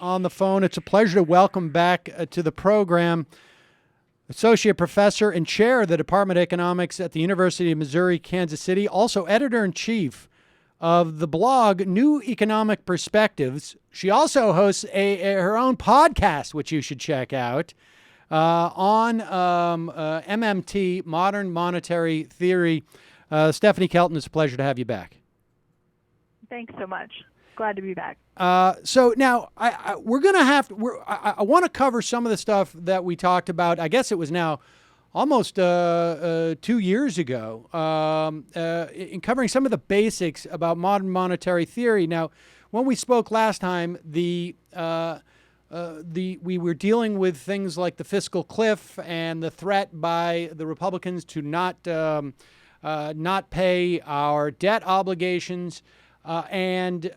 On the phone. It's a pleasure to welcome back to the program Associate Professor and Chair of the Department of Economics at the University of Missouri, Kansas City, also Editor-in-Chief of the blog New Economic Perspectives. She also hosts her own podcast, which you should check out, on MMT, Modern Monetary Theory. Stephanie Kelton, it's a pleasure to have you back. Thanks so much. Glad to be back. So now I want to cover some of the stuff that we talked about. I guess it was now almost 2 years ago, in covering some of the basics about modern monetary theory. Now, when we spoke last time, we were dealing with things like the fiscal cliff and the threat by the Republicans to not pay our debt obligations. It's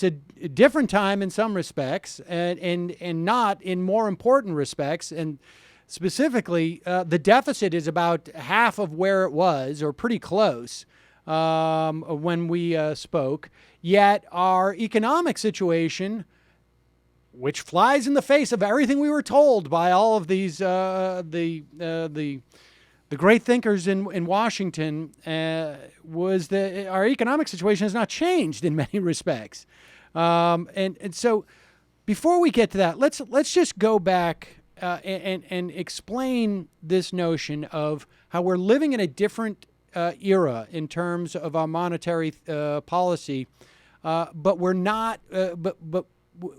a different time in some respects, and not in more important respects. And specifically, the deficit is about half of where it was, or pretty close, when we spoke. Yet our economic situation, which flies in the face of everything we were told by all of these the great thinkers in Washington, was that our economic situation has not changed in many respects. And so before we get to that, let's just go back and explain this notion of how we're living in a different era in terms of our monetary policy, but we're not. But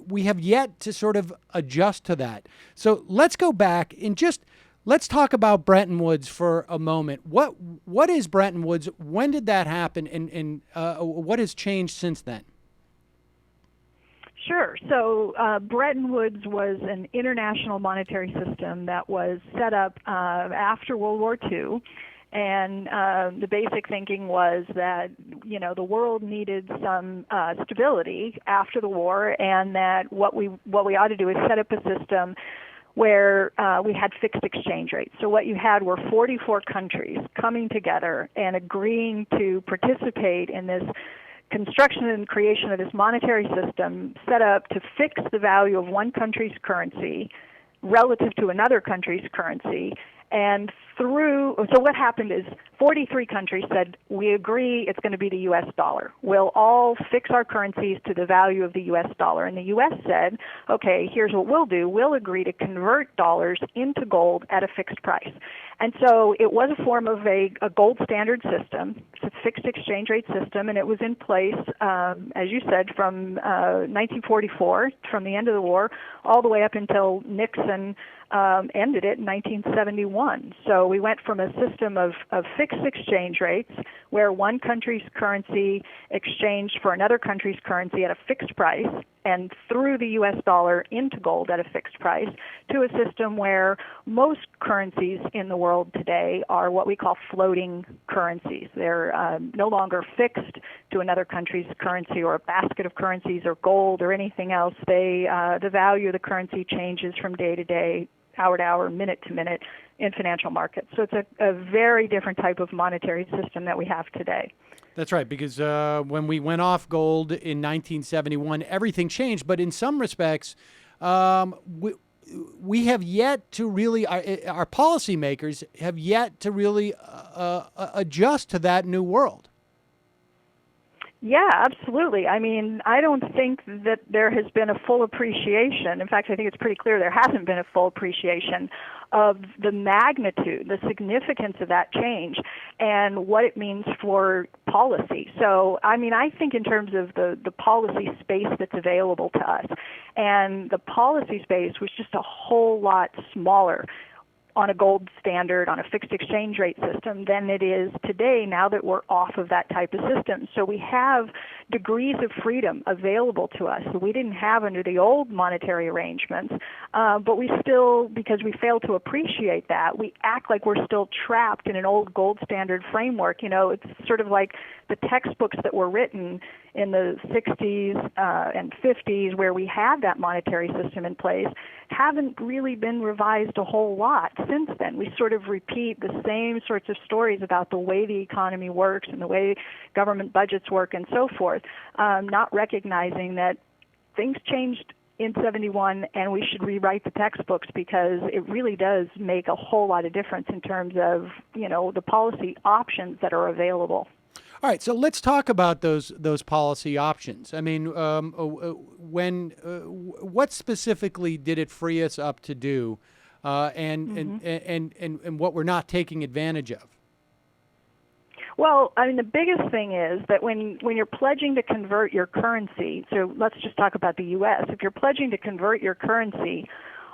we have yet to sort of adjust to that. So let's go back and just. Let's talk about Bretton Woods for a moment. What is Bretton Woods? When did that happen? And what has changed since then? Sure. So Bretton Woods was an international monetary system that was set up after World War II. And the basic thinking was that, the world needed some stability after the war, and that what we ought to do is set up a system where we had fixed exchange rates. So what you had were 44 countries coming together and agreeing to participate in this construction and creation of this monetary system set up to fix the value of one country's currency relative to another country's currency. And so what happened is 43 countries said, we agree it's going to be the U.S. dollar. We'll all fix our currencies to the value of the U.S. dollar. And the U.S. said, okay, here's what we'll do. We'll agree to convert dollars into gold at a fixed price. And so it was a form of a gold standard system. It's a fixed exchange rate system, and it was in place, as you said, from 1944, from the end of the war, all the way up until Nixon ended it in 1971. So we went from a system of fixed exchange rates where one country's currency exchanged for another country's currency at a fixed price and threw the U.S. dollar into gold at a fixed price, to a system where most currencies in the world today are what we call floating currencies. They're no longer fixed to another country's currency or a basket of currencies or gold or anything else. The value of the currency changes from day to day, hour to hour, minute to minute in financial markets. So it's a very different type of monetary system that we have today. That's right, because when we went off gold in 1971, everything changed. But in some respects, we have yet to really, our policymakers have yet to really adjust to that new world. Yeah, absolutely. I mean, I don't think that there has been a full appreciation. In fact, I think it's pretty clear there hasn't been a full appreciation of the magnitude, the significance of that change, and what it means for policy. So, I mean, I think in terms of the policy space that's available to us, and the policy space was just a whole lot smaller on a gold standard, on a fixed exchange rate system than it is today, now that we're off of that type of system. So we have degrees of freedom available to us that we didn't have under the old monetary arrangements, but we still, because we fail to appreciate that, we act like we're still trapped in an old gold standard framework. It's sort of like the textbooks that were written in the 60s and 50s, where we had that monetary system in place, haven't really been revised a whole lot since then. We sort of repeat the same sorts of stories about the way the economy works and the way government budgets work and so forth, not recognizing that things changed in 71 and we should rewrite the textbooks because it really does make a whole lot of difference in terms of, the policy options that are available. All right, so let's talk about those policy options. I mean, what specifically did it free us up to do, and what we're not taking advantage of? Well, I mean, the biggest thing is that when you're pledging to convert your currency, so let's just talk about the U.S. If you're pledging to convert your currency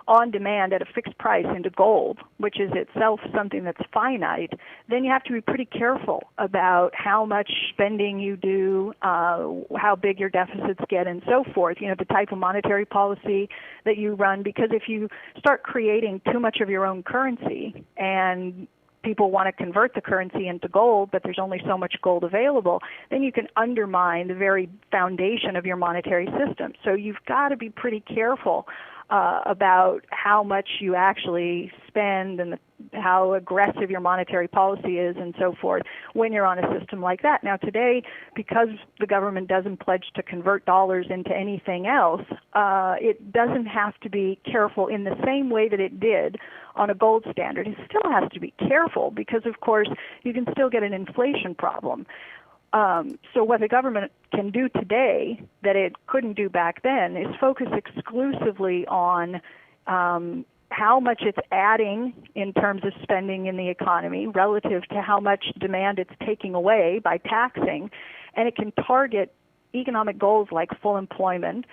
on demand at a fixed price into gold, which is itself something that's finite, then you have to be pretty careful about how much spending you do, how big your deficits get, and so forth, the type of monetary policy that you run, because if you start creating too much of your own currency and people want to convert the currency into gold, but there's only so much gold available, then you can undermine the very foundation of your monetary system. So you've got to be pretty careful about how much you actually spend and how aggressive your monetary policy is and so forth when you're on a system like that. Now today, because the government doesn't pledge to convert dollars into anything else, it doesn't have to be careful in the same way that it did on a gold standard. It still has to be careful because, of course, you can still get an inflation problem. So what the government can do today that it couldn't do back then is focus exclusively on how much it's adding in terms of spending in the economy relative to how much demand it's taking away by taxing. And it can target economic goals like full employment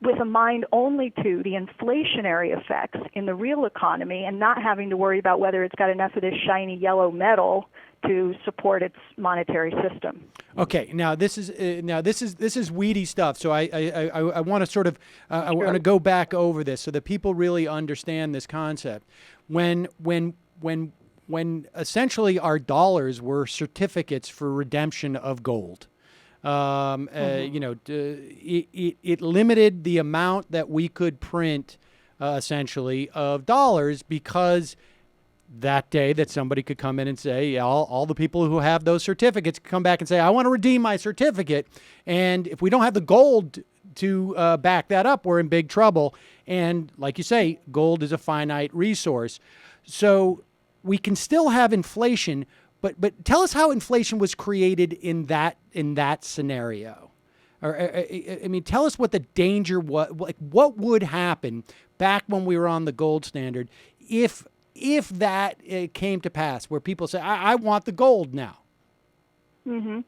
with a mind only to the inflationary effects in the real economy and not having to worry about whether it's got enough of this shiny yellow metal to support its monetary system. Okay, now this is weedy stuff. So I want to sort of I want to go back over this so that people really understand this concept. When essentially our dollars were certificates for redemption of gold. It limited the amount that we could print, essentially, of dollars because that day that somebody could come in and say, all the people who have those certificates come back and say, I want to redeem my certificate. And if we don't have the gold to back that up, we're in big trouble. And like you say, gold is a finite resource. So we can still have inflation, but tell us how inflation was created in that scenario. Or I mean, tell us what the danger was. Like, what would happen back when we were on the gold standard if that came to pass, where people say, I want the gold now? Mm-hmm.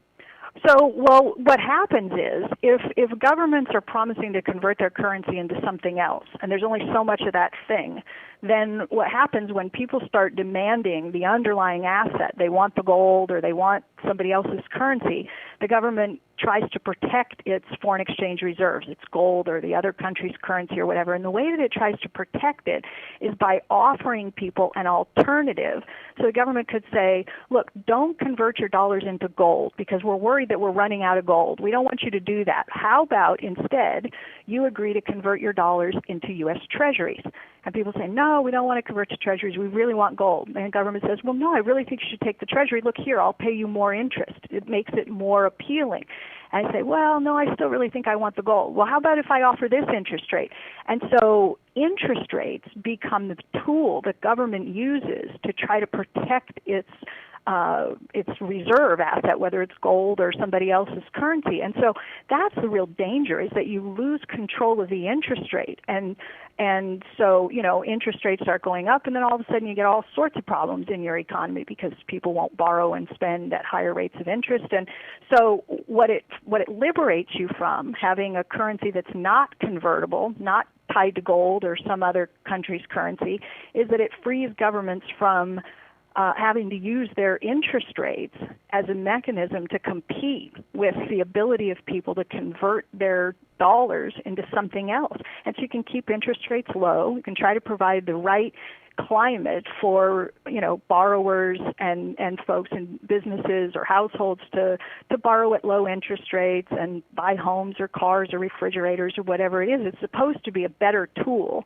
So, well, what happens is if governments are promising to convert their currency into something else, and there's only so much of that thing, then what happens when people start demanding the underlying asset, they want the gold or they want somebody else's currency, the government tries to protect its foreign exchange reserves, its gold or the other country's currency or whatever. And the way that it tries to protect it is by offering people an alternative. So the government could say, look, don't convert your dollars into gold because we're worried that we're running out of gold. We don't want you to do that. How about instead you agree to convert your dollars into U.S. treasuries? And people say, no, we don't want to convert to treasuries. We really want gold. And the government says, well, no, I really think you should take the treasury. Look here, I'll pay you more interest. It makes it more appealing. And I say, well, no, I still really think I want the gold. Well, how about if I offer this interest rate? And so interest rates become the tool that government uses to try to protect its reserve asset, whether it's gold or somebody else's currency. And so that's the real danger, is that you lose control of the interest rate. And so, interest rates start going up, and then all of a sudden you get all sorts of problems in your economy because people won't borrow and spend at higher rates of interest. And so what it liberates you from, having a currency that's not convertible, not tied to gold or some other country's currency, is that it frees governments from having to use their interest rates as a mechanism to compete with the ability of people to convert their dollars into something else. And so you can keep interest rates low. You can try to provide the right climate for, borrowers and folks in businesses or households to borrow at low interest rates and buy homes or cars or refrigerators or whatever it is. It's supposed to be a better tool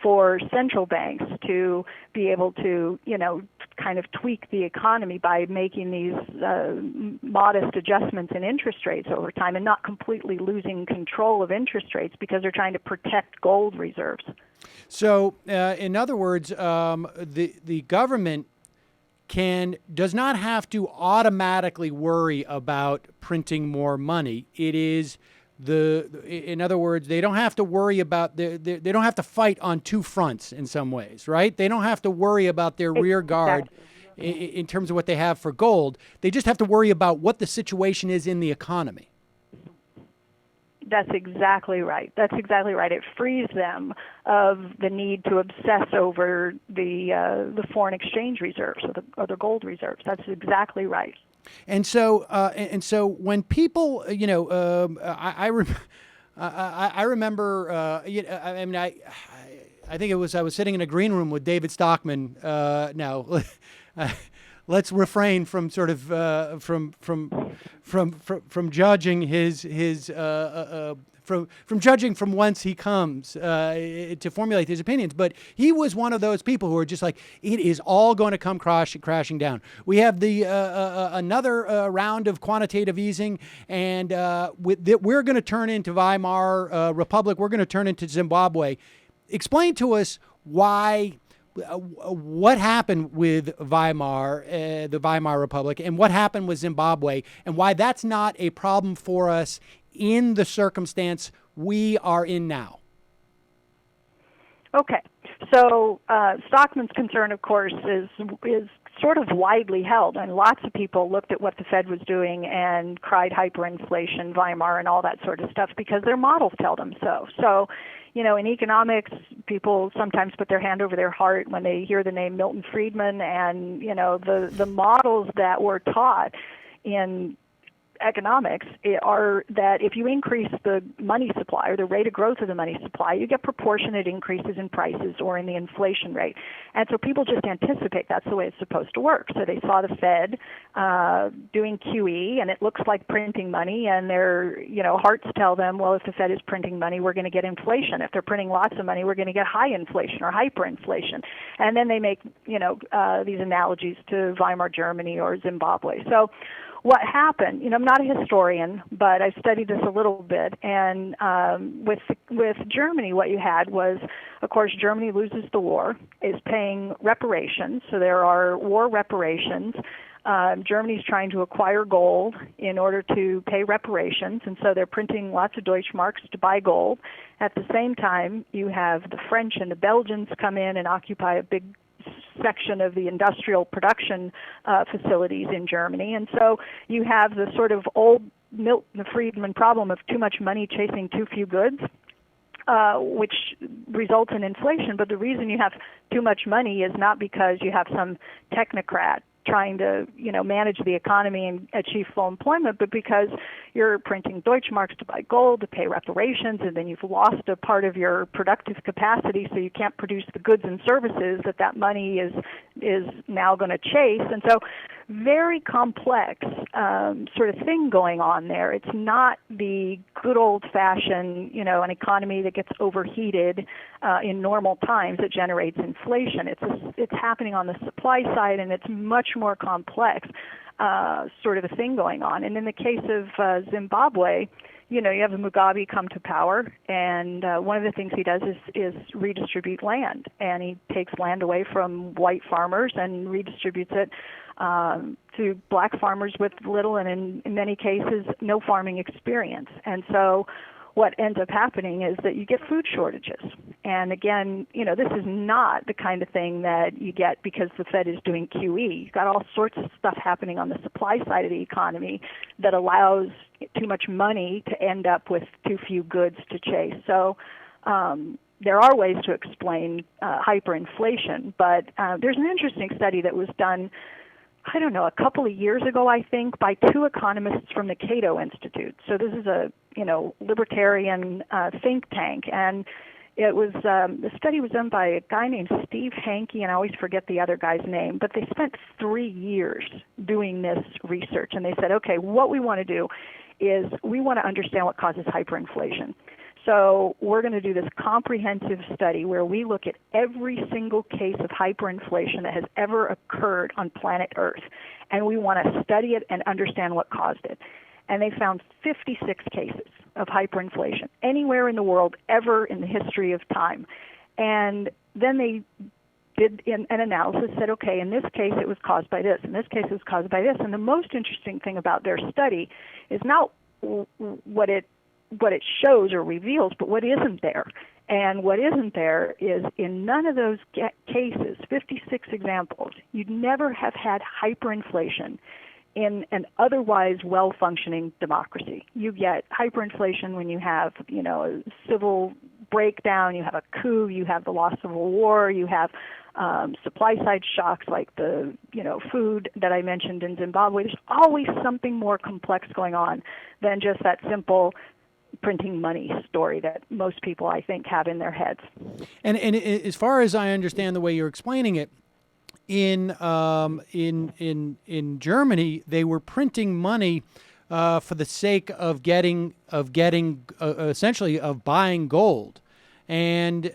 for central banks to be able to, kind of tweak the economy by making these modest adjustments in interest rates over time and not completely losing control of interest rates because they're trying to protect gold reserves. So, in other words, the government does not have to automatically worry about printing more money. It is in other words, they don't have to worry about they don't have to fight on two fronts in some ways, right? They don't have to worry about their rear guard in terms of what they have for gold. They just have to worry about what the situation is in the economy. That's exactly right. It frees them of the need to obsess over the foreign exchange reserves or the gold reserves. That's exactly right. And so when people, I remember, I think I was sitting in a green room with David Stockman. Now, let's refrain from sort of from judging from judging from whence he comes to formulate his opinions. But he was one of those people who are just like, it is all going to come crashing down. We have the another round of quantitative easing, and we're going to turn into Weimar Republic. We're going to turn into Zimbabwe. Explain to us why. What happened with Weimar, the Weimar Republic, and what happened with Zimbabwe, and why that's not a problem for us in the circumstance we are in now? Okay. So Stockman's concern, of course, is sort of widely held, and lots of people looked at what the Fed was doing and cried hyperinflation, Weimar, and all that sort of stuff because their models tell them so. So, in economics, people sometimes put their hand over their heart when they hear the name Milton Friedman, and the models that were taught in economics are that if you increase the money supply or the rate of growth of the money supply, you get proportionate increases in prices or in the inflation rate. And so people just anticipate that's the way it's supposed to work. So they saw the Fed doing QE, and it looks like printing money, and their hearts tell them, well, if the Fed is printing money, we're going to get inflation. If they're printing lots of money, we're going to get high inflation or hyperinflation. And then they make these analogies to Weimar Germany or Zimbabwe. So what happened, I'm not a historian, but I've studied this a little bit, and with Germany, what you had was, of course, Germany loses the war, is paying reparations, so there are war reparations. Germany's trying to acquire gold in order to pay reparations, and so they're printing lots of Deutschmarks to buy gold. At the same time, you have the French and the Belgians come in and occupy a big section of the industrial production facilities in Germany. And so you have the sort of old Milton Friedman problem of too much money chasing too few goods, which results in inflation. But the reason you have too much money is not because you have some technocrat trying to, manage the economy and achieve full employment, but because you're printing Deutschmarks to buy gold, to pay reparations, and then you've lost a part of your productive capacity, so you can't produce the goods and services that money is now going to chase. And so very complex sort of thing going on there. It's not the good old-fashioned, an economy that gets overheated in normal times that generates inflation. It's happening on the supply side, and it's much more complex sort of a thing going on. And in the case of Zimbabwe, you have Mugabe come to power, and one of the things he does is redistribute land, and he takes land away from white farmers and redistributes it to black farmers with little and in many cases no farming experience. And so what ends up happening is that you get food shortages. And again, this is not the kind of thing that you get because the Fed is doing QE. You've got all sorts of stuff happening on the supply side of the economy that allows too much money to end up with too few goods to chase. So there are ways to explain hyperinflation, but there's an interesting study that was done a couple of years ago, I think, by two economists from the Cato Institute. So this is a, libertarian think tank, and it was the study was done by a guy named Steve Hankey, and I always forget the other guy's name, but they spent 3 years doing this research, and they said, okay, what we want to do is we want to understand what causes hyperinflation. So we're going to do this comprehensive study where we look at every single case of hyperinflation that has ever occurred on planet Earth, and we want to study it and understand what caused it. And they found 56 cases of hyperinflation anywhere in the world ever in the history of time. And then they did an analysis, said, okay, in this case it was caused by this, in this case it was caused by this. And the most interesting thing about their study is not what it shows or reveals, but what isn't there. And what isn't there is in none of those cases, 56 examples, you'd never have had hyperinflation in an otherwise well-functioning democracy. You get hyperinflation when you have, a civil breakdown, you have a coup, you have the loss of a war, you have supply-side shocks like the, food that I mentioned in Zimbabwe. There's always something more complex going on than just that simple printing money story that most people, I think, have in their heads. And as far as I understand the way you're explaining it, in Germany, they were printing money for the sake of getting essentially of buying gold, and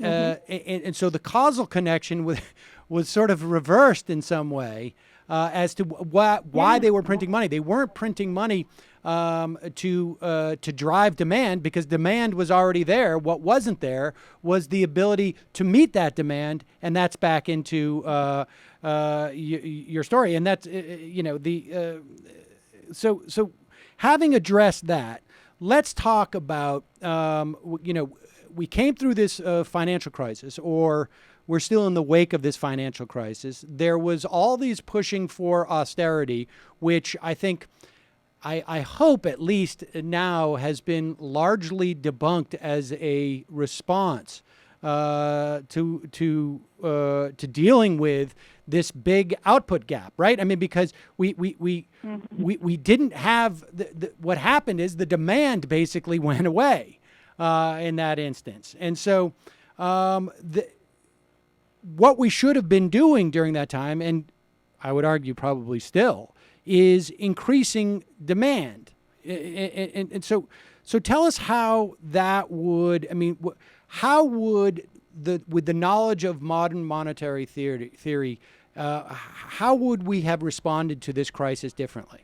so the causal connection was sort of reversed in some way as to why they were printing money. They weren't printing money to drive demand, because demand was already there. What wasn't there was the ability to meet that demand, and that's back into your story. And that's so having addressed that, let's talk about we came through this financial crisis, or we're still in the wake of this financial crisis. There was all these pushing for austerity, which I think, I hope at least now has been largely debunked as a response to dealing with this big output gap, right? I mean, because we didn't have what happened is the demand basically went away in that instance, and so what we should have been doing during that time, and I would argue probably still, is increasing demand. And so tell us how that would, how would with the knowledge of modern monetary theory, how would we have responded to this crisis differently?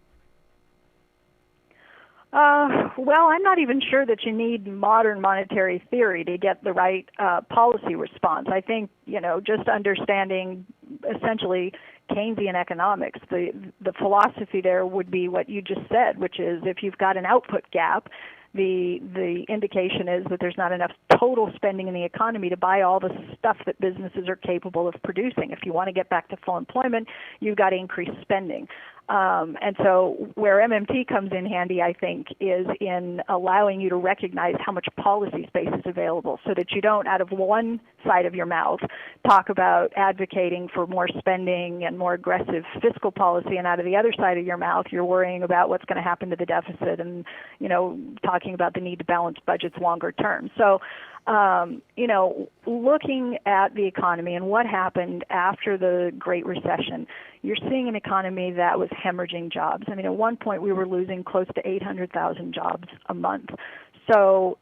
Well, I'm not even sure that you need modern monetary theory to get the right policy response. I think, just understanding essentially Keynesian economics, the philosophy there would be what you just said, which is if you've got an output gap, the indication is that there's not enough total spending in the economy to buy all the stuff that businesses are capable of producing. If you want to get back to full employment, you've got to increase spending. And so where MMT comes in handy, I think, is in allowing you to recognize how much policy space is available so that you don't, out of one side of your mouth, talk about advocating for more spending and more aggressive fiscal policy, and out of the other side of your mouth, you're worrying about what's going to happen to the deficit and, talking about the need to balance budgets longer term. So, looking at the economy and what happened after the Great Recession, you're seeing an economy that was hemorrhaging jobs. At one point we were losing close to 800,000 jobs a month. So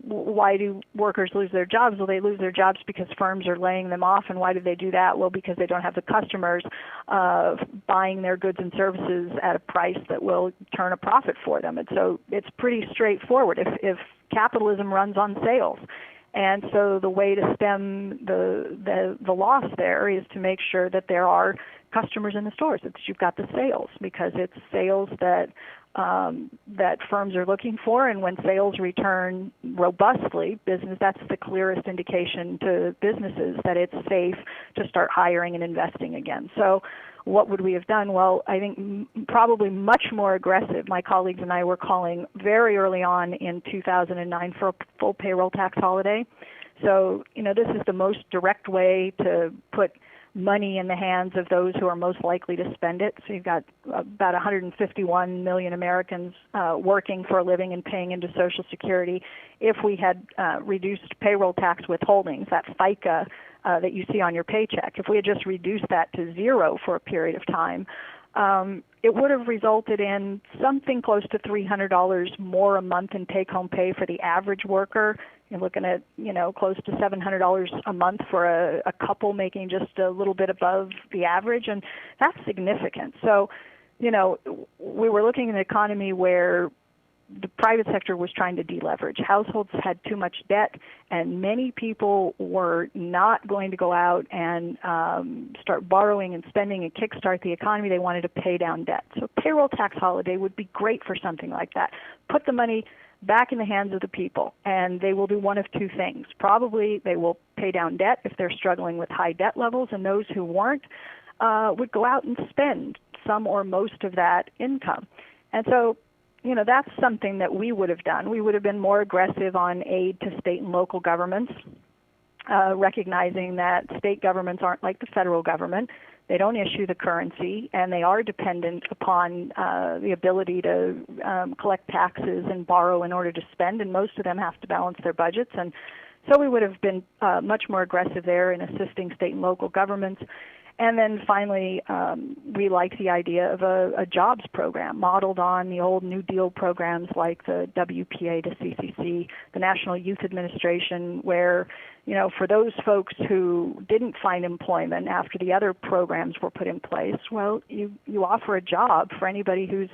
why do workers lose their jobs? Well, they lose their jobs because firms are laying them off. And why do they do that? Well, because they don't have the customers buying their goods and services at a price that will turn a profit for them. And so it's pretty straightforward. If capitalism runs on sales. And so the way to stem the loss there is to make sure that there are customers in the stores, that you've got the sales, because it's sales that firms are looking for, and when sales return robustly, that's the clearest indication to businesses that it's safe to start hiring and investing again. So what would we have done? Well, I think probably much more aggressive. My colleagues and I were calling very early on in 2009 for a full payroll tax holiday. So, this is the most direct way to put money in the hands of those who are most likely to spend it. So you've got about 151 million Americans working for a living and paying into Social Security. If we had reduced payroll tax withholdings, that FICA that you see on your paycheck, if we had just reduced that to zero for a period of time, it would have resulted in something close to $300 more a month in take-home pay for the average worker. You're looking at, close to $700 a month for a couple making just a little bit above the average, and that's significant. So, we were looking at an economy where the private sector was trying to deleverage. Households had too much debt, and many people were not going to go out and start borrowing and spending and kickstart the economy. They wanted to pay down debt. So payroll tax holiday would be great for something like that. Put the money back in the hands of the people, and they will do one of two things. Probably they will pay down debt if they're struggling with high debt levels, and those who weren't would go out and spend some or most of that income. And so, that's something that we would have done. We would have been more aggressive on aid to state and local governments, recognizing that state governments aren't like the federal government. They don't issue the currency, and they are dependent upon the ability to collect taxes and borrow in order to spend, and most of them have to balance their budgets. And so we would have been much more aggressive there in assisting state and local governments. And then finally, we like the idea of a jobs program modeled on the old New Deal programs like the WPA to CCC, the National Youth Administration, where, for those folks who didn't find employment after the other programs were put in place, well, you offer a job for anybody who's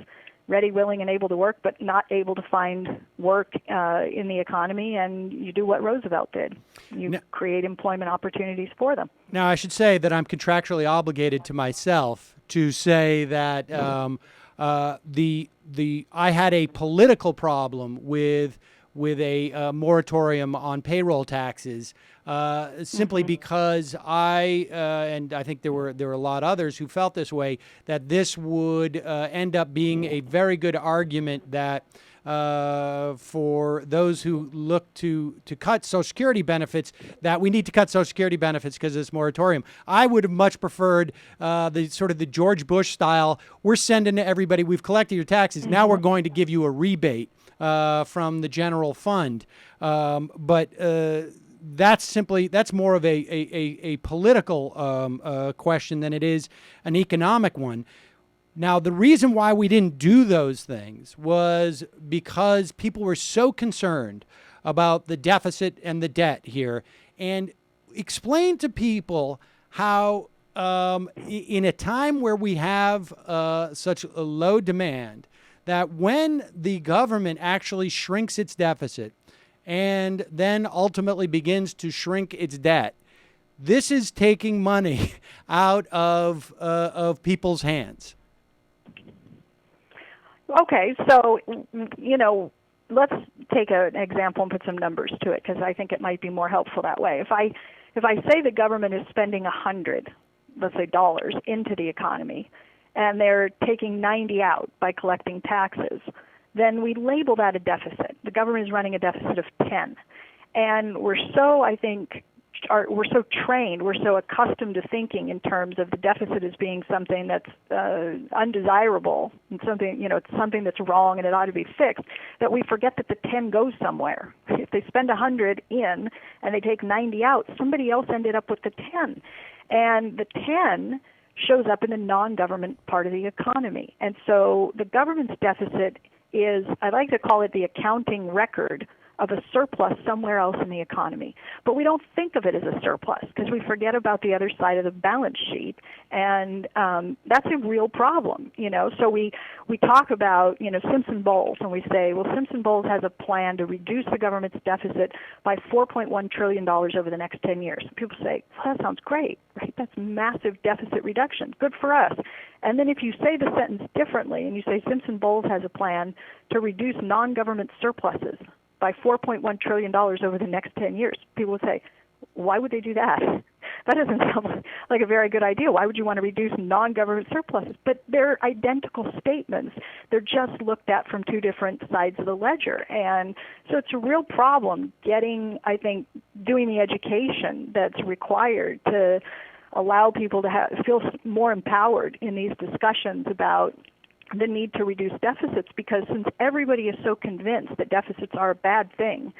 ready, willing, and able to work, but not able to find work in the economy, and you do what Roosevelt did. You create employment opportunities for them. Now, I should say that I'm contractually obligated to myself to say that I had a political problem with a moratorium on payroll taxes, simply because and I think there were a lot of others who felt this way, that this would end up being a very good argument that for those who look to cut Social Security benefits, that we need to cut Social Security benefits because of this moratorium. I would have much preferred the George Bush style. We're sending to everybody, we've collected your taxes, now we're going to give you a rebate from the general fund. But that's more of a political question than it is an economic one. Now, the reason why we didn't do those things was because people were so concerned about the deficit and the debt here. And explain to people how in a time where we have such a low demand, that when the government actually shrinks its deficit and then ultimately begins to shrink its debt, this is taking money out of people's hands. Okay, so, let's take an example and put some numbers to it, because I think it might be more helpful that way. If I say the government is spending $100, let's say dollars, into the economy, and they're taking 90 out by collecting taxes, then we label that a deficit. The government is running a deficit of 10. And we're so, I think, we're so trained, we're so accustomed to thinking in terms of the deficit as being something that's undesirable and something, it's something that's wrong and it ought to be fixed, that we forget that the 10 goes somewhere. If they spend 100 in and they take 90 out, somebody else ended up with the 10. And the 10 shows up in the non-government part of the economy. And so the government's deficit is, I like to call it the accounting record of a surplus somewhere else in the economy. But we don't think of it as a surplus because we forget about the other side of the balance sheet. And that's a real problem, So we talk about, Simpson Bowles, and we say, well, Simpson Bowles has a plan to reduce the government's deficit by $4.1 trillion over the next 10 years. People say, well, that sounds great, right? That's massive deficit reduction. Good for us. And then if you say the sentence differently and you say Simpson Bowles has a plan to reduce non-government surpluses by $4.1 trillion over the next 10 years, people would say, why would they do that? That doesn't sound like a very good idea. Why would you want to reduce non-government surpluses? But they're identical statements. They're just looked at from two different sides of the ledger. And so it's a real problem doing the education that's required to allow people to feel more empowered in these discussions about the need to reduce deficits, because since everybody is so convinced that deficits are a bad thing,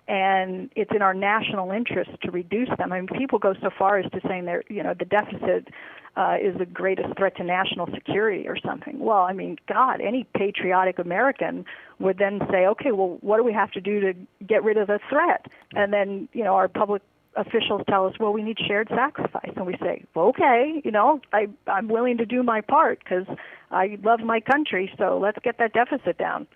and it's in our national interest to reduce them. I mean, people go so far as to saying the deficit is the greatest threat to national security or something. Well, I mean, God, any patriotic American would then say, okay, well, what do we have to do to get rid of the threat? And then, our public officials tell us, well, we need shared sacrifice. And we say, well, okay, I'm willing to do my part because I love my country, so let's get that deficit down.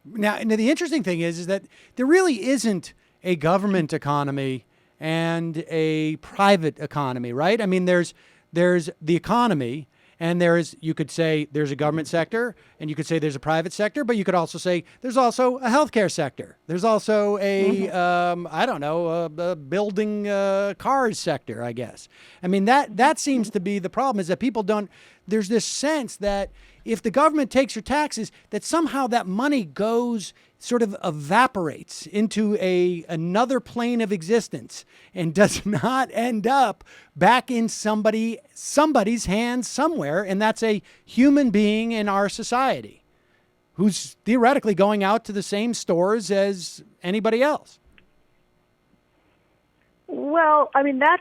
Now, the interesting thing is that there really isn't a government economy and a private economy, right? I mean, there's the economy, and you could say there's a government sector, and you could say there's a private sector, but you could also say there's also a healthcare sector. There's also a, a building cars sector, I guess. I mean, that seems to be the problem, is that people there's this sense that if the government takes your taxes, that somehow that money goes, sort of evaporates into another plane of existence and does not end up back in somebody's hands somewhere, and that's a human being in our society who's theoretically going out to the same stores as anybody else. Well, I mean, that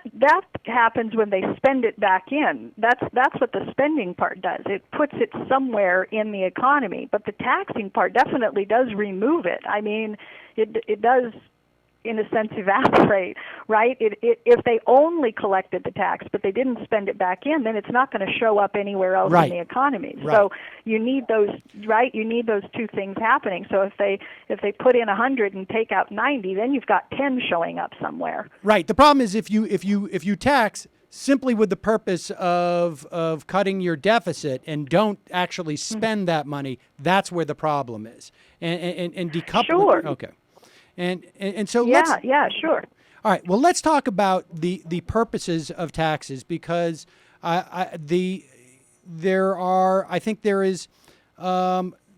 happens when they spend it back in. That's what the spending part does. It puts it somewhere in the economy. But the taxing part definitely does remove it. I mean, it does, in a sense, evaporate, right? If they only collected the tax but they didn't spend it back in, then it's not going to show up anywhere else in the economy. Right. So you need those, right? You need those two things happening. So if they put in 100 and take out 90, then you've got 10 showing up somewhere. Right. The problem is if you tax simply with the purpose of cutting your deficit and don't actually spend that money, that's where the problem is. And decoupling. Sure. Okay. And so sure. All right. Well, let's talk about the purposes of taxes, because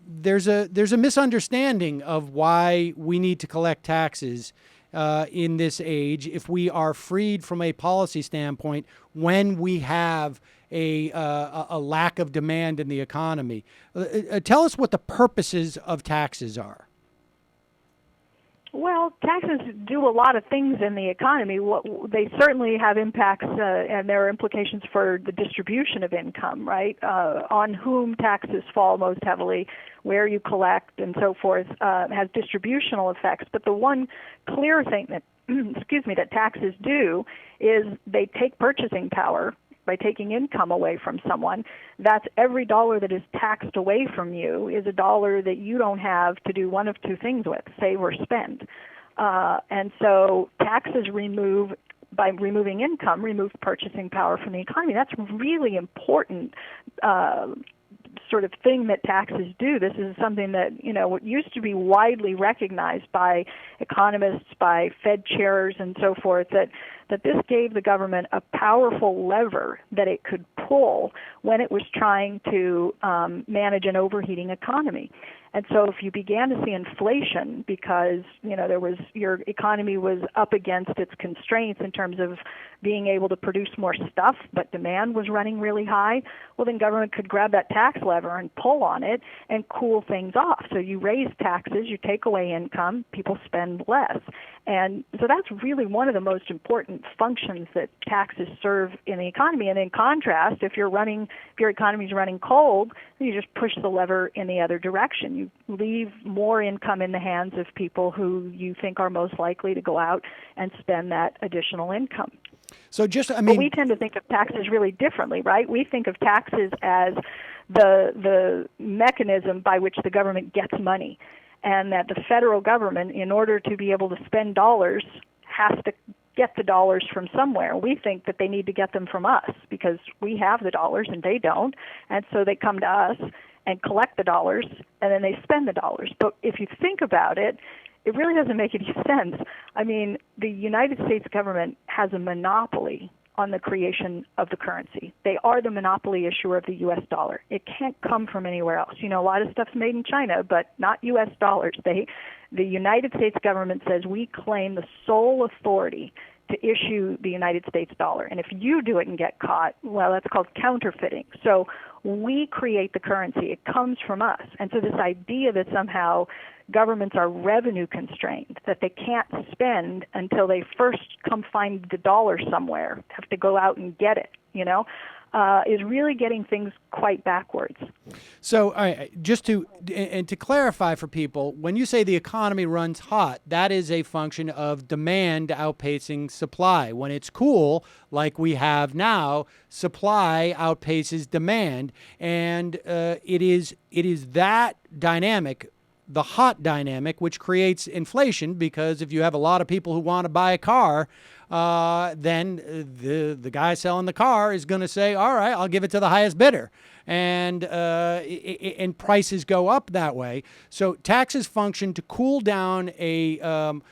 there's a misunderstanding of why we need to collect taxes in this age if we are freed from a policy standpoint when we have a lack of demand in the economy. Tell us what the purposes of taxes are. Well, taxes do a lot of things in the economy. They certainly have impacts, and there are implications for the distribution of income, right? On whom taxes fall most heavily, where you collect, and so forth, has distributional effects. But the one clear thing that, that taxes do is they take purchasing power by taking income away from someone. That's every dollar that is taxed away from you is a dollar that you don't have to do one of two things with, save or spend. And so taxes by removing income, remove purchasing power from the economy. That's really important sort of thing that taxes do. This is something that, what used to be widely recognized by economists, by Fed chairs and so forth, that this gave the government a powerful lever that it could pull when it was trying to manage an overheating economy. And so if you began to see inflation because, your economy was up against its constraints in terms of being able to produce more stuff, but demand was running really high, well, then government could grab that tax lever and pull on it and cool things off. So you raise taxes, you take away income, people spend less. And so that's really one of the most important functions that taxes serve in the economy. And in contrast, if your economy is running cold, then you just push the lever in the other direction. You leave more income in the hands of people who you think are most likely to go out and spend that additional income. So but we tend to think of taxes really differently, right? We think of taxes as the mechanism by which the government gets money, and that the federal government, in order to be able to spend dollars, has to get the dollars from somewhere. We think that they need to get them from us because we have the dollars and they don't, and so they come to us and collect the dollars, and then they spend the dollars. But if you think about it, it really doesn't make any sense. I mean, the United States government has a monopoly on the creation of the currency. They are the monopoly issuer of the U.S. dollar. It can't come from anywhere else. A lot of stuff's made in China, but not U.S. dollars. The United States government says we claim the sole authority to issue the United States dollar. And if you do it and get caught, well, that's called counterfeiting. So We create the currency. It comes from us. And so this idea that somehow governments are revenue constrained, that they can't spend until they first come find the dollar somewhere, have to go out and get it, is really getting things quite backwards. So, all right, just to clarify for people, when you say the economy runs hot, that is a function of demand outpacing supply. When it's cool, like we have now, supply outpaces demand, and it is that dynamic, the hot dynamic, which creates inflation, because if you have a lot of people who want to buy a car, then the guy selling the car is going to say, all right, I'll give it to the highest bidder. And prices go up that way. So taxes function to cool down an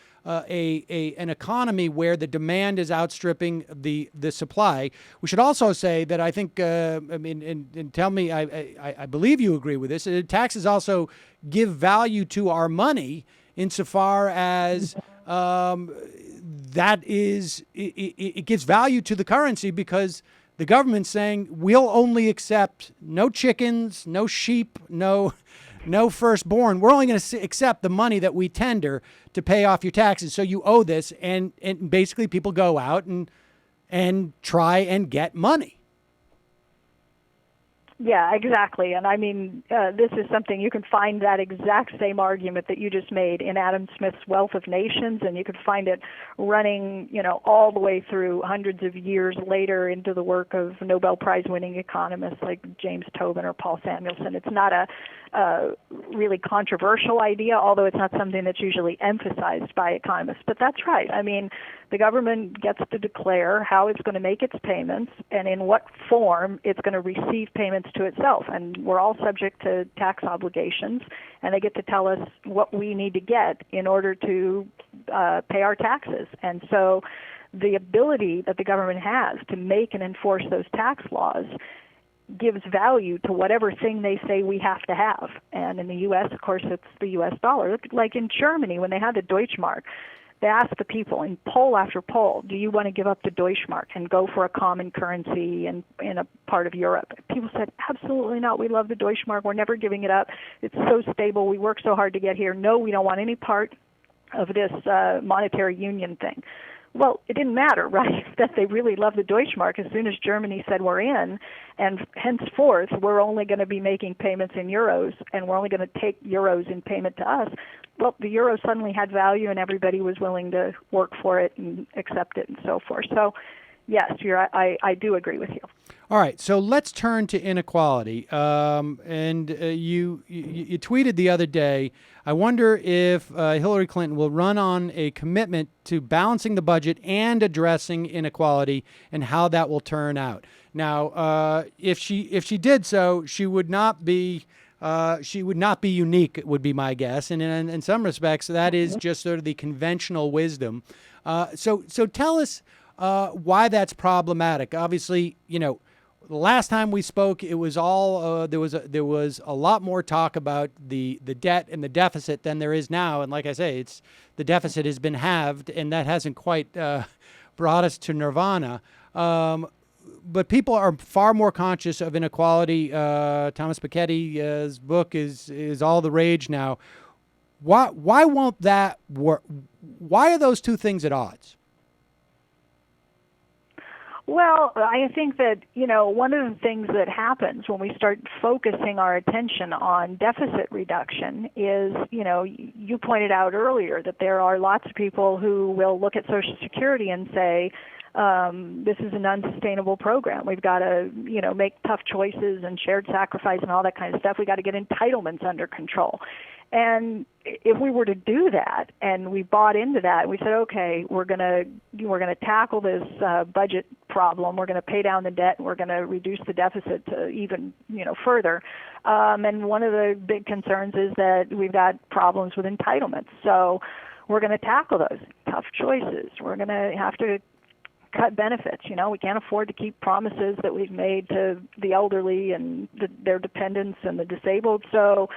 economy where the demand is outstripping the supply. We should also say that I think, and tell me, I believe you agree with this, taxes also give value to our money insofar as it gives value to the currency, because the government's saying we'll only accept no chickens, no sheep, no firstborn. We're only going to accept the money that we tender to pay off your taxes. So you owe this, and basically people go out and try and get money. Yeah, exactly. And I mean, this is something you can find that exact same argument that you just made in Adam Smith's Wealth of Nations, and you could find it running, all the way through hundreds of years later into the work of Nobel Prize-winning economists like James Tobin or Paul Samuelson. It's not a really controversial idea, although it's not something that's usually emphasized by economists. But that's right. I mean, the government gets to declare how it's going to make its payments and in what form it's going to receive payments to itself. And we're all subject to tax obligations, and they get to tell us what we need to get in order to pay our taxes. And so the ability that the government has to make and enforce those tax laws gives value to whatever thing they say we have to have. And in the U.S., of course, it's the U.S. dollar. Like in Germany, when they had the Deutschmark, they asked the people in poll after poll, do you want to give up the Deutschmark and go for a common currency in a part of Europe? People said, absolutely not. We love the Deutschmark. We're never giving it up. It's so stable. We worked so hard to get here. No, we don't want any part of this monetary union thing. Well, it didn't matter, right, that they really loved the Deutschmark. As soon as Germany said we're in, and henceforth we're only going to be making payments in euros, and we're only going to take euros in payment to us, well, the euro suddenly had value, and everybody was willing to work for it and accept it and so forth. So, yes, I do agree with you. All right, so let's turn to inequality. And you tweeted the other day, I wonder if Hillary Clinton will run on a commitment to balancing the budget and addressing inequality, and how that will turn out. Now, if she did so, she would not be unique, would be my guess. And in some respects, that is just sort of the conventional wisdom. So tell us why that's problematic. Obviously, the last time we spoke, it was all there was a lot more talk about the debt and the deficit than there is now. And like I say, the deficit has been halved, and that hasn't quite brought us to nirvana. But people are far more conscious of inequality. Thomas Piketty's book is all the rage now. Why won't that work? Why are those two things at odds? Well, I think that, one of the things that happens when we start focusing our attention on deficit reduction is, you pointed out earlier that there are lots of people who will look at Social Security and say, this is an unsustainable program. We've got to, make tough choices and shared sacrifice and all that kind of stuff. We've got to get entitlements under control. And if we were to do that, and we bought into that, we said, okay, we're going to tackle this budget problem. We're going to pay down the debt, and we're going to reduce the deficit to even further. And one of the big concerns is that we've got problems with entitlements. So we're going to tackle those tough choices. We're going to have to cut benefits. We can't afford to keep promises that we've made to the elderly and their dependents and the disabled. So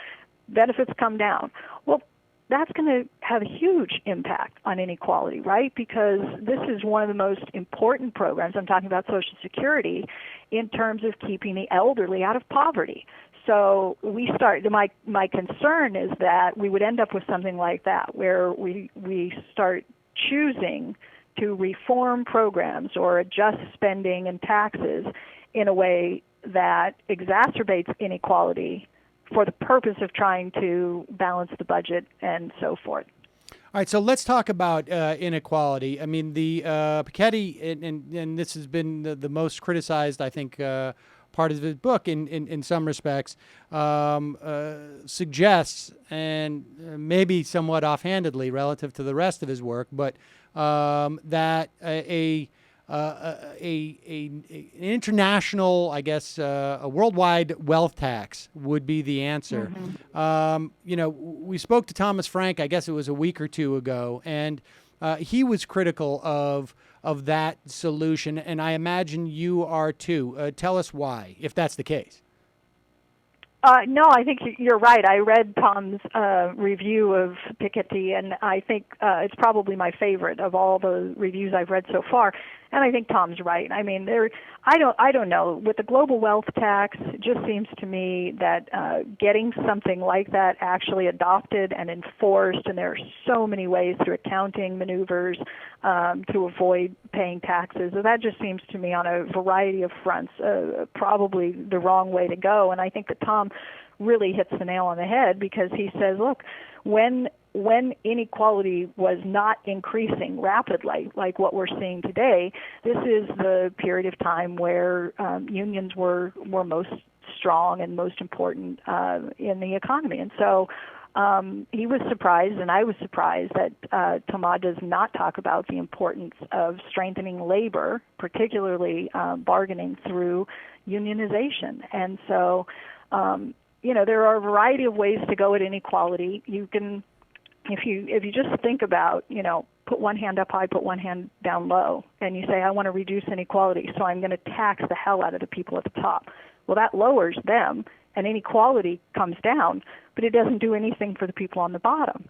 benefits come down. Well, that's going to have a huge impact on inequality, right? Because this is one of the most important programs, I'm talking about Social Security, in terms of keeping the elderly out of poverty. So my concern is that we would end up with something like that, where we start choosing to reform programs or adjust spending and taxes in a way that exacerbates inequality for the purpose of trying to balance the budget and so forth. All right, so let's talk about inequality. I mean, the Piketty, and this has been the most criticized, I think, part of his book in some respects, suggests, and maybe somewhat offhandedly relative to the rest of his work, but that an international, I guess, a worldwide wealth tax would be the answer. We spoke to Thomas Frank, I guess it was a week or two ago, and he was critical of that solution, and I imagine you are too. Tell us why, if that's the case. No, I think you're right. I read Tom's review of Piketty, and I think it's probably my favorite of all the reviews I've read so far. And I think Tom's right. I mean, I don't know. With the global wealth tax, it just seems to me that getting something like that actually adopted and enforced, and there are so many ways through accounting maneuvers to avoid paying taxes. So that just seems to me on a variety of fronts probably the wrong way to go. And I think that Tom really hits the nail on the head, because he says, look, when inequality was not increasing rapidly, like what we're seeing today, this is the period of time where unions were most strong and most important in the economy. And so he was surprised, and I was surprised, that Thomas does not talk about the importance of strengthening labor, particularly bargaining through unionization. And so, there are a variety of ways to go at inequality. You can, if you just think about, put one hand up high, put one hand down low, and you say, I want to reduce inequality, so I'm going to tax the hell out of the people at the top. Well, that lowers them, and inequality comes down, but it doesn't do anything for the people on the bottom.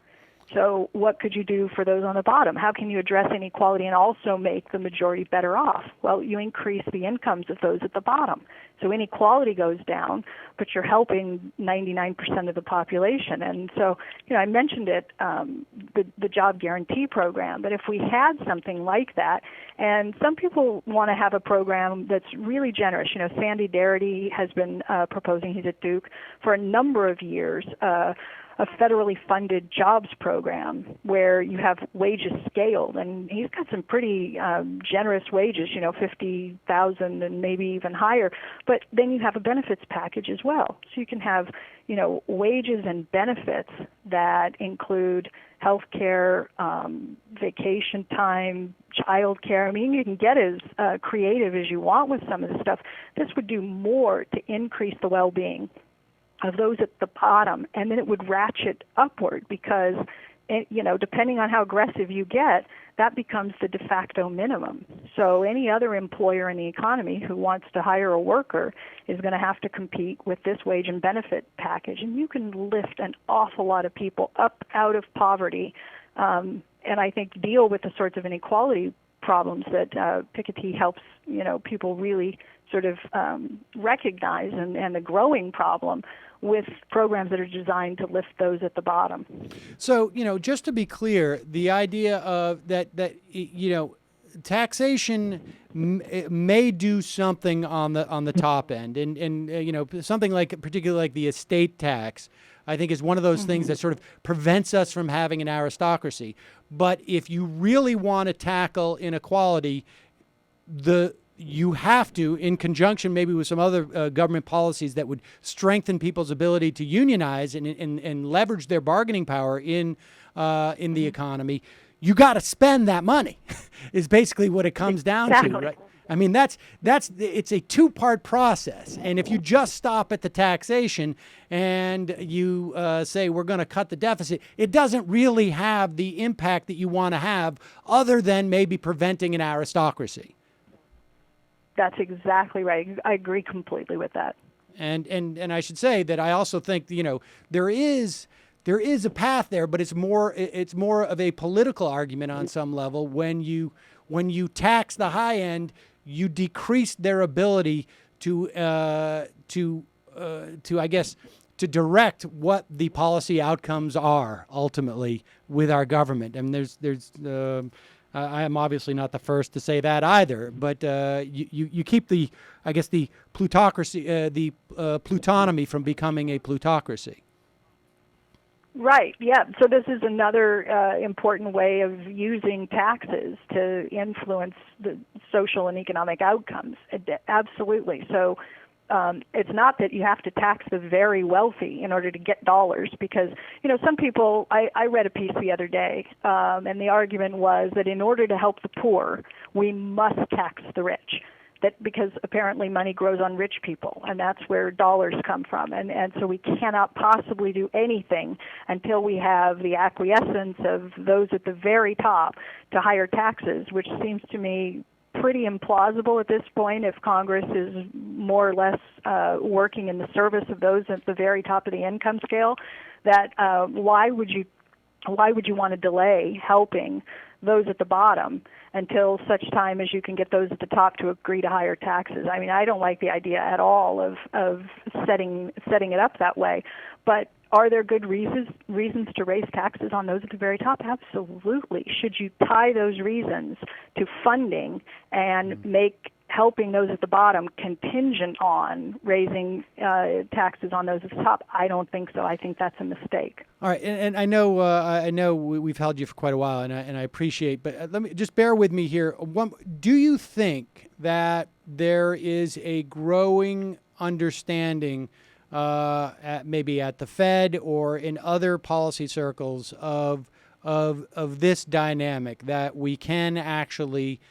So what could you do for those on the bottom? How can you address inequality and also make the majority better off? Well, you increase the incomes of those at the bottom. So inequality goes down, but you're helping 99% of the population. And so, I mentioned it, the job guarantee program, but if we had something like that, and some people want to have a program that's really generous. Sandy Darity has been proposing, he's at Duke, for a number of years, a federally funded jobs program where you have wages scaled, and he's got some pretty generous wages, $50,000 and maybe even higher. But then you have a benefits package as well, so you can have wages and benefits that include health care, vacation time, child care. I mean, you can get as creative as you want with some of this stuff. This would do more to increase the well-being of those at the bottom, and then it would ratchet upward, because depending on how aggressive you get, that becomes the de facto minimum. So any other employer in the economy who wants to hire a worker is going to have to compete with this wage and benefit package, and you can lift an awful lot of people up out of poverty, and I think deal with the sorts of inequality problems that Piketty helps people really sort of recognize, and the growing problem with programs that are designed to lift those at the bottom. So, just to be clear, the idea of that taxation may do something on the top end, and something like, particularly like the estate tax, I think is one of those things that sort of prevents us from having an aristocracy. But if you really want to tackle inequality, you have to, in conjunction maybe with some other government policies that would strengthen people's ability to unionize and leverage their bargaining power in the economy, you got to spend that money is basically what it comes down to, right? I mean, it's a two-part process. And if you just stop at the taxation and you say we're going to cut the deficit, it doesn't really have the impact that you want to have, other than maybe preventing an aristocracy. That's exactly right. I agree completely with that. And I should say that I also think, there is there is a path there, but it's more of a political argument on some level. When you tax the high end, you decrease their ability to I guess to direct what the policy outcomes are ultimately with our government. I mean, I am obviously not the first to say that either, but you keep the plutocracy, the plutonomy from becoming a plutocracy. Right, yeah. So this is another important way of using taxes to influence the social and economic outcomes. Absolutely. So it's not that you have to tax the very wealthy in order to get dollars, because, some people, I read a piece the other day, and the argument was that in order to help the poor, we must tax the rich. That because apparently money grows on rich people, and that's where dollars come from. And so we cannot possibly do anything until we have the acquiescence of those at the very top to higher taxes, which seems to me pretty implausible at this point if Congress is more or less working in the service of those at the very top of the income scale. That why would you want to delay helping those at the bottom until such time as you can get those at the top to agree to higher taxes? I mean, I don't like the idea at all of setting it up that way. But are there good reasons to raise taxes on those at the very top? Absolutely. Should you tie those reasons to funding and make helping those at the bottom contingent on raising taxes on those at the top? I don't think so. I think that's a mistake. All right, and I know we've held you for quite a while, and I appreciate, but let me just bear with me here. Do you think that there is a growing understanding, maybe at the Fed or in other policy circles, of this dynamic that we can actually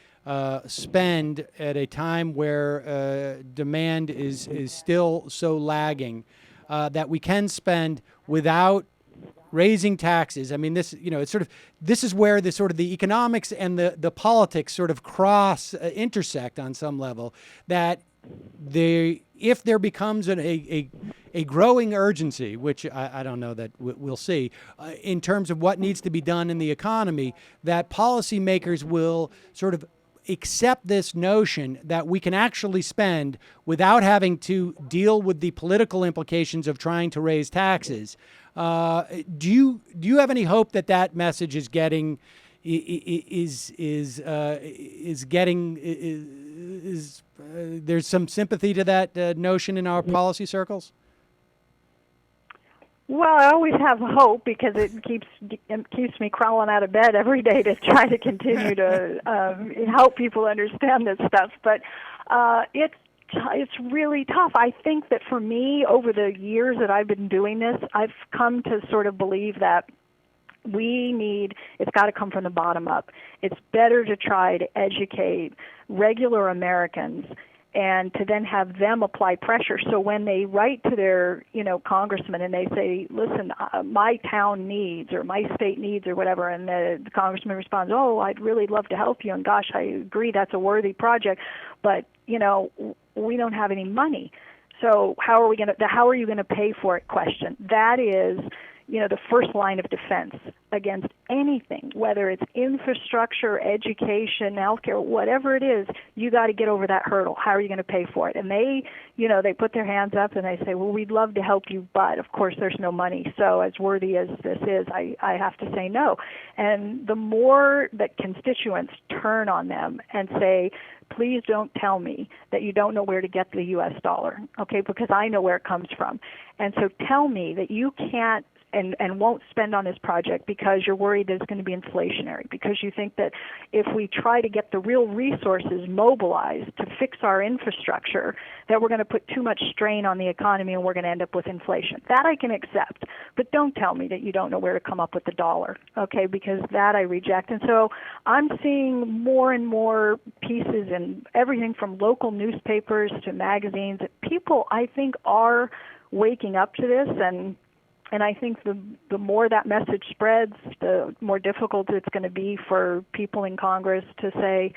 spend at a time where demand is still so lagging, that we can spend without raising taxes? I mean, this is where the economics and the politics sort of intersect on some level. That if there becomes a growing urgency, which I don't know that we'll see, in terms of what needs to be done in the economy, that policymakers will sort of accept this notion that we can actually spend without having to deal with the political implications of trying to raise taxes. Do you have any hope that message is getting there's some sympathy to that notion in our policy circles? Well, I always have hope because it keeps me crawling out of bed every day to try to continue to help people understand this stuff. But it's really tough. I think that for me, over the years that I've been doing this, I've come to sort of believe that it's got to come from the bottom up. It's better to try to educate regular Americans and to then have them apply pressure. So when they write to their, congressman and they say, listen, my town needs or my state needs or whatever, and the congressman responds, oh, I'd really love to help you, and gosh, I agree, that's a worthy project, but, we don't have any money. So how are you going to pay for it question? That is, the first line of defense against anything, whether it's infrastructure, education, healthcare, whatever it is. You got to get over that hurdle. How are you going to pay for it? And they put their hands up and they say, well, we'd love to help you, but of course there's no money. So as worthy as this is, I have to say no. And the more that constituents turn on them and say, please don't tell me that you don't know where to get the U.S. dollar, okay, because I know where it comes from. And so tell me that you can't and won't spend on this project because you're worried that it's going to be inflationary, because you think that if we try to get the real resources mobilized to fix our infrastructure, that we're going to put too much strain on the economy and we're going to end up with inflation. That I can accept, but don't tell me that you don't know where to come up with the dollar, okay, because that I reject. And so I'm seeing more and more pieces in everything from local newspapers to magazines. People, I think, are waking up to this, and I think the more that message spreads, the more difficult it's going to be for people in Congress to say,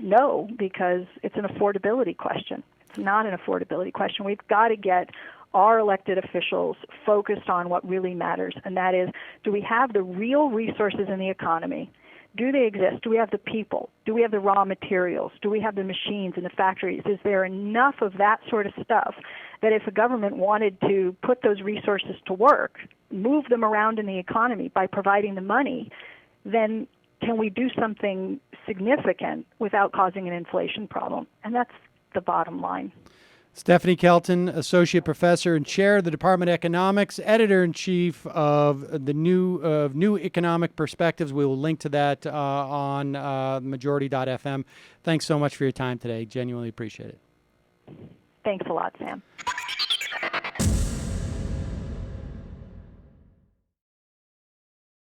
no, because it's an affordability question. It's not an affordability question. We've got to get our elected officials focused on what really matters, and that is, do we have the real resources in the economy? Do they exist? Do we have the people? Do we have the raw materials? Do we have the machines in the factories? Is there enough of that sort of stuff that if a government wanted to put those resources to work, move them around in the economy by providing the money, then can we do something significant without causing an inflation problem? And that's the bottom line. Stephanie Kelton, Associate Professor and Chair of the Department of Economics, Editor-in-Chief of the New Economic Perspectives. We will link to that on majority.fm. Thanks so much for your time today. Genuinely appreciate it. Thanks a lot, Sam.